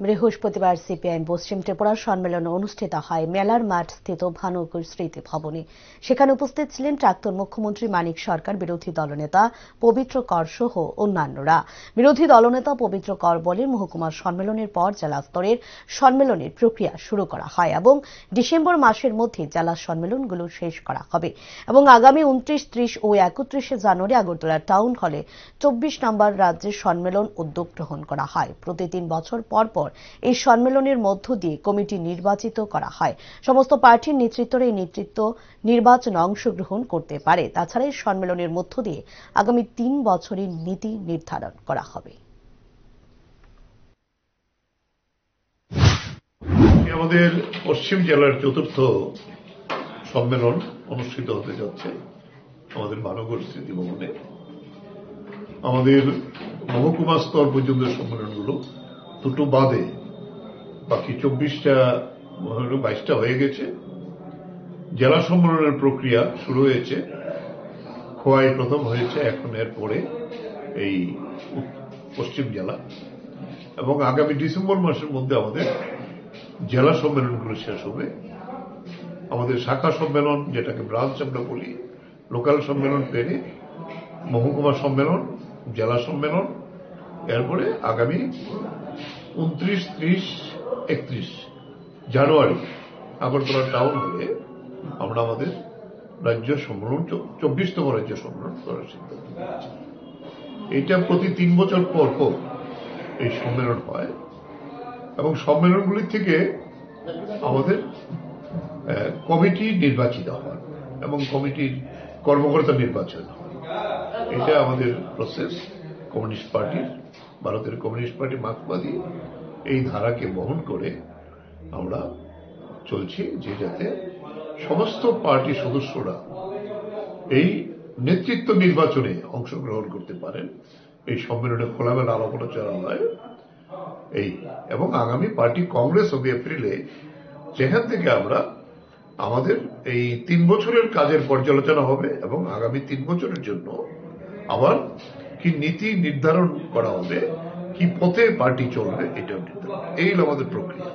বৃহস্পতিবার সিপিআইএম পশ্চিম ত্রিপুরা সম্মেলন অনুষ্ঠিত হয় মেলার মাঠ স্থিত ভানুকুর স্মৃতি ভবনে। সেখানে উপস্থিত ছিলেন প্রাক্তন মুখ্যমন্ত্রী মানিক সরকার, বিরোধী দলনেতা পবিত্র কর সহ অন্যান্যরা। বিরোধী দলনেতা পবিত্র কর বলেন, মহকুমা সম্মেলনের পর জেলা স্তরের সম্মেলনের প্রক্রিয়া শুরু করা হয় এবং ডিসেম্বর মাসের মধ্যে জেলা সম্মেলনগুলো শেষ করা হবে এবং আগামী 29, 30 ও 31 জানুয়ারি আগরতলা টাউন হলে 24 নম্বর রাজ্যের সম্মেলন উদ্যোগ গ্রহণ করা হয়। প্রতি 3 বছর পর পর এই সম্মেলনের মধ্য দিয়ে কমিটি নির্বাচিত করা হয়। সমস্ত পার্টির নেতৃত্বরা এই নির্বাচনে অংশগ্রহণ করতে পারে। তাছাড়া এই সম্মেলনের মধ্য দিয়ে আগামী 3 বছরের নীতি নির্ধারণ করা হবে। আমাদের পশ্চিম জেলার চতুর্থ সম্মেলন অনুষ্ঠিত হতে যাচ্ছে আমাদের ভানুকুর স্মৃতি ভবনে। আমাদের মহকুমা স্তর পর্যন্ত সম্মেলনগুলো দুটো বাদে বাকি 22টা হয়ে গেছে। জেলা সম্মেলনের প্রক্রিয়া শুরু হয়েছে, খোয়াই প্রথম হয়েছে, এখন এর পরে এই পশ্চিম জেলা, এবং আগামী ডিসেম্বর মাসের মধ্যে আমাদের জেলা সম্মেলনগুলো শেষ হবে। আমাদের শাখা সম্মেলন, যেটাকে ব্রাঞ্চ আমরা বলি, লোকাল সম্মেলন পেরে মহকুমা সম্মেলন, জেলা সম্মেলন, এরপরে আগামী 29, 30, 31 জানুয়ারি আগরতলা টাউন হলে আমরা আমাদের রাজ্য সম্মেলন, 24তম রাজ্য সম্মেলন করার সিদ্ধান্ত নিয়েছি। এইটা প্রতি 3 বছর পর পর এই সম্মেলন হয় এবং সম্মেলনগুলি থেকে আমাদের কমিটি নির্বাচিত হয় এবং কমিটির কর্মকর্তা নির্বাচন হয়। এটা আমাদের প্রসেস। কমিউনিস্ট পার্টির, ভারতের কমিউনিস্ট পার্টি মার্ক্সবাদী এই ধারাকে বহন করে আমরা চলছি, যে যাতে সমস্ত পার্টি সদস্যরা এই নেতৃত্ব নির্বাচনে অংশগ্রহণ করতে পারেন। এই সম্মেলনে খোলামেলা আলাপ আলোচনা হয় এবং আগামী পার্টি কংগ্রেস হবে এপ্রিলে, যেখান থেকে আমরা আমাদের এই 3 বছরের কাজের পর্যালোচনা হবে এবং আগামী 3 বছরের জন্য আবার কি নীতি নির্ধারণ করা হবে, কি পথে পার্টি চলবে, এটাও নির্ধারণ। এই হল আমাদের প্রক্রিয়া।